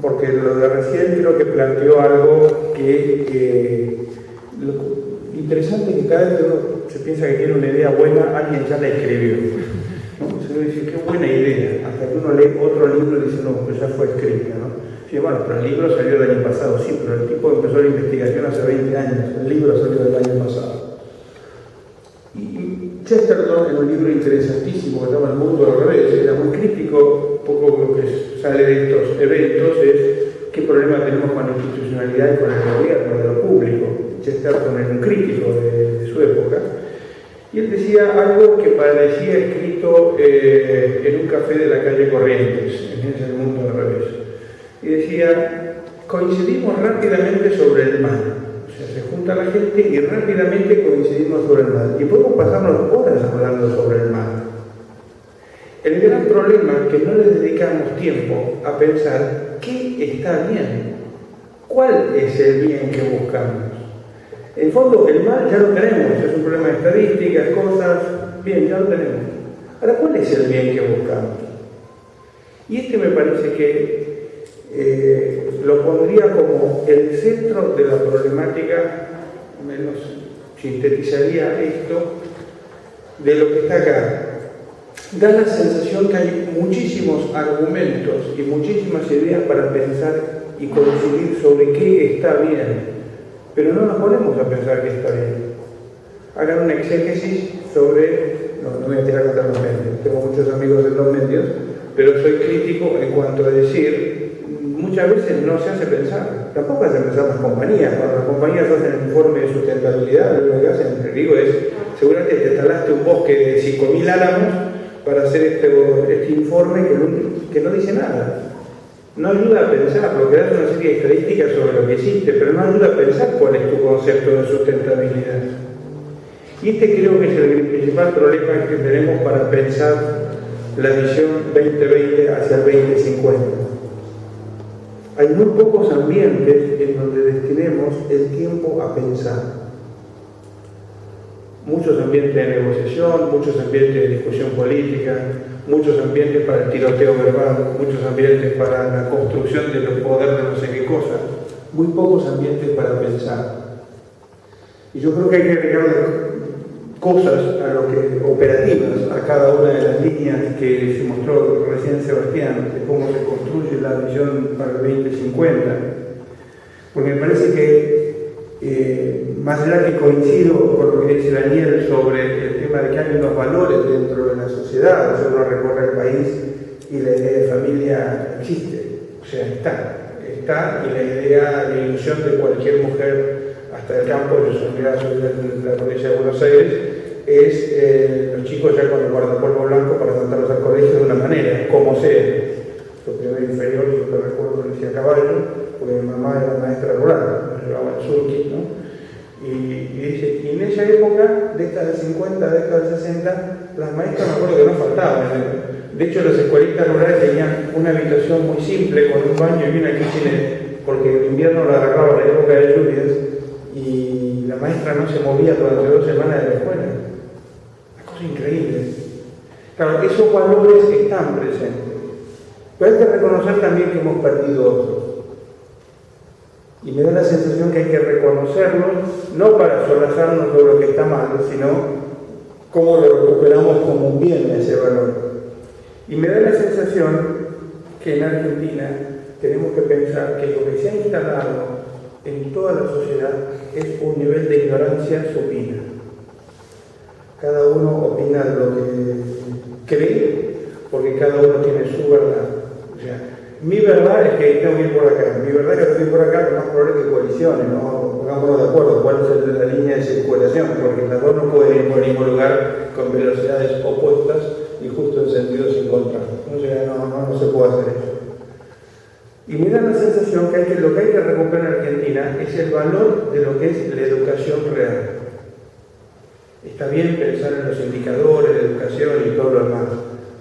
porque lo de recién creo que planteó algo que lo interesante es que cada vez que uno se piensa que tiene una idea buena, alguien ya la escribió, ¿no? Se dice, qué buena idea, hasta que uno lee otro libro y dice, no, pues ya fue escrita, ¿no? Sí, bueno, pero el libro salió el año pasado, sí, pero el tipo empezó la investigación hace 20 años, el libro salió del año pasado. Y Chesterton, en un libro interesantísimo que se llama El mundo al revés, era muy crítico, un poco lo que sale de estos eventos es qué problema tenemos con la institucionalidad y con el gobierno, de lo público. Chesterton era un crítico de su época, y él decía algo que parecía escrito en un café de la calle Corrientes, en El mundo al revés. Y decía, coincidimos rápidamente sobre el mal. O sea, se junta la gente y rápidamente coincidimos sobre el mal. Y podemos pasarnos horas hablando sobre el mal. El gran problema es que no le dedicamos tiempo a pensar qué está bien, cuál es el bien que buscamos. En el fondo, el mal ya lo tenemos, es un problema de estadísticas, cosas, bien, ya lo tenemos. Ahora, ¿cuál es el bien que buscamos? Y este me parece que lo pondría como el centro de la problemática, menos sintetizaría esto, de lo que está acá. Da la sensación que hay muchísimos argumentos y muchísimas ideas para pensar y coincidir sobre qué está bien, pero no nos ponemos a pensar qué está bien. Hagan una exégesis sobre, no voy a tirar contra los medios, tengo muchos amigos en los medios, pero soy crítico en cuanto a decir, muchas veces no se hace pensar, tampoco hacen pensar las compañías. Cuando las compañías hacen el informe de sustentabilidad, lo que hacen, te digo, es, seguramente te talaste un bosque de 5.000 álamos para hacer este informe que no dice nada. No ayuda a pensar, lo que da es una serie de estadísticas sobre lo que existe, pero no ayuda a pensar cuál es tu concepto de sustentabilidad. Y este creo que es el principal problema que tenemos para pensar la visión 2020 hacia el 2050. Hay muy pocos ambientes en donde destinemos el tiempo a pensar. Muchos ambientes de negociación, muchos ambientes de discusión política, muchos ambientes para el tiroteo verbal, muchos ambientes para la construcción de los poderes de no sé qué cosa, muy pocos ambientes para pensar. Y yo creo que hay que agregarle cosas a lo que, operativas a cada una de las líneas que se mostró recién Sebastián, de cómo se construye la visión para el 2050, porque me parece que más allá que coincido con lo que dice Daniel sobre el tema de que hay unos valores dentro de la sociedad, o sea, uno recorre el país y la idea de familia existe, o sea, está, y la idea, la ilusión de cualquier mujer hasta el campo, yo soy de la provincia de Buenos Aires, es los chicos ya con el guardapolvo blanco para mandarlos al colegio de una manera, como sea. Lo primero inferior, yo te recuerdo que decía caballo, porque mi mamá era maestra rural, me llevaba el surquis, ¿no? Y dice, y en esa época, década del 50, década del 60, las maestras me acuerdo que no faltaban. De hecho, las escuelitas rurales tenían una habitación muy simple, con un baño y una kitchenette, porque el invierno la agarraba la época de lluvias, y la maestra no se movía durante 2 semanas de la escuela. Una cosa increíble. Claro, esos valores están presentes. Pero hay que reconocer también que hemos perdido otros. Y me da la sensación que hay que reconocerlos, no para solazarnos sobre lo que está mal, sino cómo lo recuperamos como un bien ese valor. Y me da la sensación que en Argentina tenemos que pensar que lo que se ha instalado en toda la sociedad es un nivel de ignorancia supina. Cada uno opina lo que cree, porque cada uno tiene su verdad. O sea, mi verdad es que tengo que ir por acá, mi verdad es que tengo que ir por acá, lo más probable es que coaliciones, ¿no? Pongámonos de acuerdo cuál es la línea de circulación, porque las dos no pueden ir por ningún lugar con velocidades opuestas y justo en sentidos encontrados. O sea, no se puede hacer eso. Y me da la sensación que lo que hay que recuperar en Argentina es el valor de lo que es la educación real. Está bien pensar en los indicadores de educación y todo lo demás,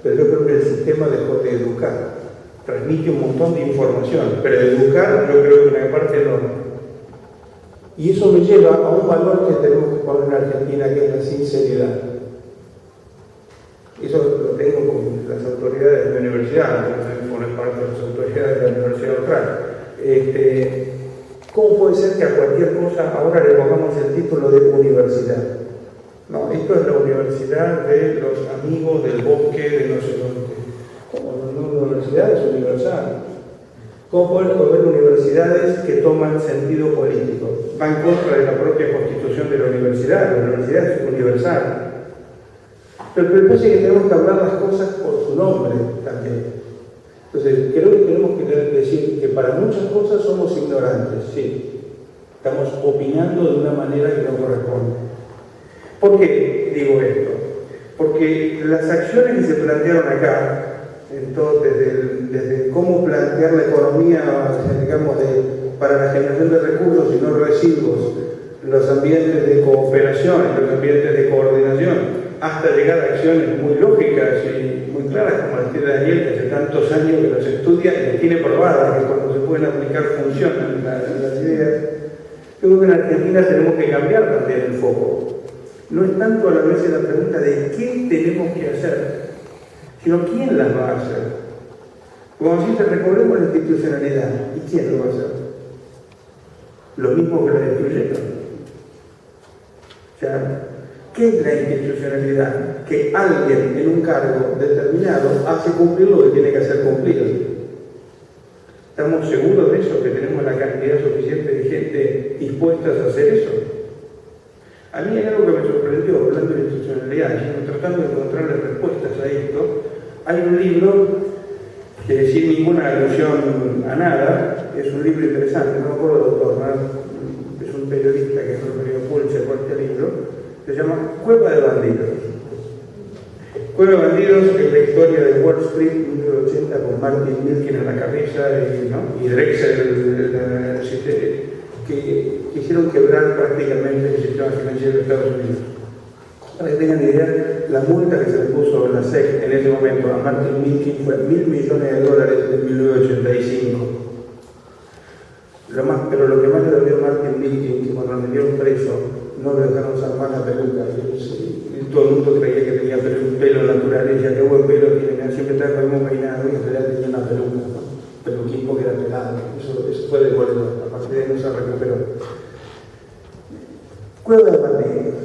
pero yo creo que el sistema dejó de educar. Transmite un montón de información, pero educar yo creo que una parte no. Y eso me lleva a un valor que tenemos que poner en Argentina, que es la sinceridad. Eso lo tengo con las autoridades de mi universidad, por parte de las autoridades de la Universidad Austral. que a cualquier cosa ahora le pongamos el título de universidad. No, esto es la universidad de los amigos del bosque de no sé dónde. Como la universidad es universal. ¿Cómo pueden haber universidades que toman sentido político? Va en contra de la propia constitución de la universidad. La universidad es universal. Pero me parece que tenemos que hablar las cosas por su nombre también. Entonces, creo que tenemos que decir que para muchas cosas somos ignorantes, sí. Estamos opinando de una manera que no corresponde. ¿Por qué digo esto? Porque las acciones que se plantearon acá, desde cómo plantear la economía, digamos, para la generación de recursos y no residuos, los ambientes de cooperación, los ambientes de coordinación, hasta llegar a acciones muy lógicas y muy claras, como las tiene Daniel, que hace tantos años que las estudia y las tiene probadas, que cuando se pueden aplicar funcionan las ideas. Yo creo que en Argentina tenemos que cambiar también el foco. No es tanto a la vez la pregunta de qué tenemos que hacer, sino quién las va a hacer. Como si recordemos la institucionalidad, ¿y quién lo va a hacer? Lo mismo que la destruyeron. O sea, ¿qué es la institucionalidad? Que alguien en un cargo determinado hace cumplir lo que tiene que hacer cumplido. ¿Estamos seguros de eso? ¿Que tenemos la cantidad suficiente de gente dispuesta a hacer eso? A mí hay algo que me sorprendió, hablando de institucionalidad, tratando de encontrarle respuestas a esto. Hay un libro que, sin ninguna alusión a nada, es un libro interesante, no me acuerdo del autor, ¿no? Es un periodista que es el periódico Pulitzer por este libro, se llama Cueva de Bandidos. Cueva de Bandidos es la historia de Wall Street 1980 con Martin Milken en la cabeza y Drexel, que quisieron quebrar prácticamente el sistema financiero de Estados Unidos. Para que tengan idea, la multa que se le puso a la SEC en ese momento a Martin Milken fue $1.000 millones en 1985. Pero lo que más le dolió a Martin Milken, que cuando lo metieron preso, no le dejaron usar más la peluca. Y todo el mundo creía que tenía un pelo natural, y decía, qué buen pelo tiene, siempre estaba con un peinado, y en realidad tenía una peluca, ¿no? Peluquín porque era pelado. Eso fue de vuelta, a partir de ahí no se recuperó. Cueva de Bandidos.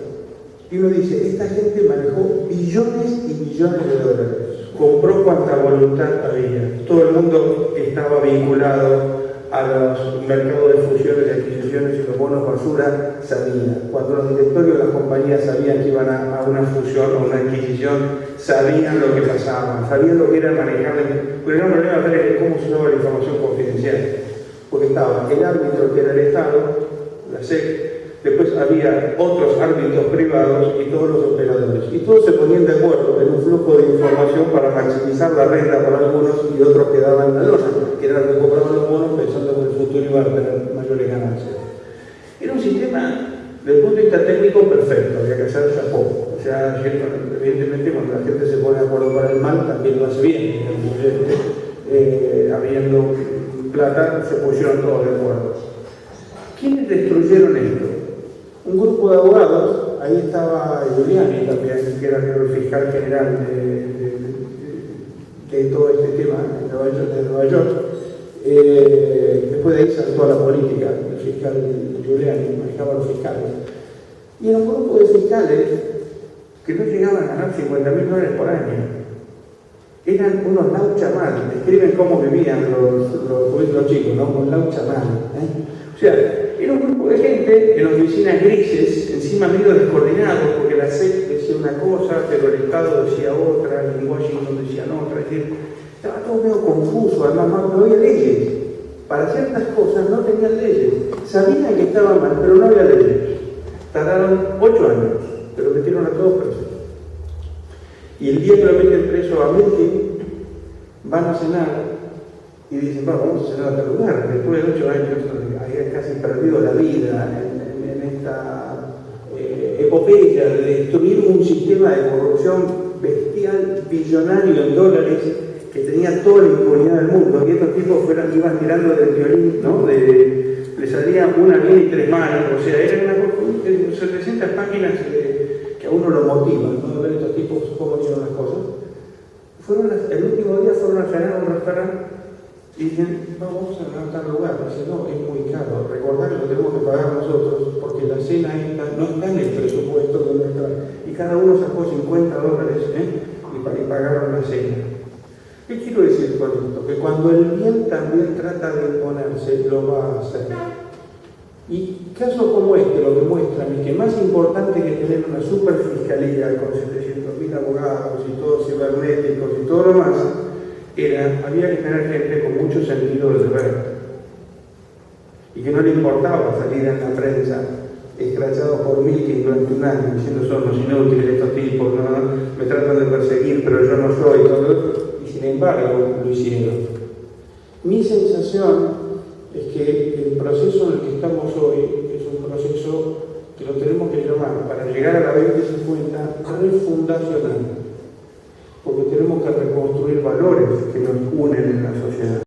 Y uno dice, esta gente manejó billones y billones de dólares, compró cuanta voluntad había, todo el mundo estaba vinculado a los mercados de fusiones y adquisiciones y los bonos basura sabía. Cuando los directorios de las compañías sabían que iban a una fusión o una adquisición, sabían lo que pasaba, sabían lo que era manejar. Pero no me voy a ver cómo se usaba la información confidencial, porque estaba el árbitro que era el Estado, la SEC, después había otros árbitros privados y todos los operadores. Y todos se ponían de acuerdo en un flujo de información para maximizar la renta para algunos y otros quedaban a los que eran los que compraban los bonos pensando que el futuro iba a tener mayores ganancias. Era un sistema, desde el punto de vista técnico, perfecto, había que hacerse a poco. O sea, evidentemente cuando la gente se pone de acuerdo para el mal, también lo hace bien. Habiendo plata, se pusieron todos de acuerdo. ¿Quiénes destruyeron esto? Un grupo de abogados, ahí estaba Giuliani también, que era el fiscal general de todo este tema de Nueva York. Después de ahí saltó a la política, el fiscal Giuliani manejaba a los fiscales. Y era un grupo de fiscales que no llegaban a ganar $50.000 por año. Eran unos lauchamal, describen cómo vivían los chicos, ¿no? Con lauchamal. O sea, era un grupo de gente en oficinas grises, encima medio descoordinados, porque la SEC decía una cosa, pero el Estado decía otra, y en Washington decían otra. Es decir, estaba todo medio confuso, además no había leyes. Para ciertas cosas no tenían leyes. Sabían que estaban mal, pero no había leyes. Tardaron 8 años, pero metieron a todos presos. Y el día que lo meten preso a Milken, van a cenar y dicen, bueno, vamos a cenar a tal lugar. Después de 8 años, había casi perdido la vida en esta epopeya de destruir un sistema de corrupción bestial, billonario en dólares, que tenía toda la impunidad del mundo. Y estos tipos iban tirando del violín, ¿no? Le salía una bien y 3 manos. O sea, eran unas 700 páginas que a uno lo motivan, ¿no? Ver estos tipos cómo hicieron las cosas. El último día fueron a cenar a un restaurante Y dicen, vamos a tal lugar. Dicen, no, es muy caro. Recordar que lo tenemos que pagar nosotros porque la cena esta no está en el presupuesto de nuestra. Y cada uno sacó $50 y pagaron la cena. ¿Qué quiero decir con esto? Que cuando el bien también trata de imponerse, lo va a hacer. Y casos como este lo demuestran, y que más importante que tener una superfiscalía con 700.000 abogados y todos cibernéticos y todo lo más, había que tener gente con mucho sentido del deber. Y que no le importaba salir en la prensa escrachados por Milking durante un año, diciendo son los inútiles estos tipos, ¿no? Me tratan de perseguir, pero yo no soy, todo. Y sin embargo lo hicieron. Mi sensación es que el proceso en el que estamos hoy es un proceso que lo tenemos que llamar, para llegar a la 2050, refundacional, porque tenemos que reconstruir valores que nos unen en la sociedad.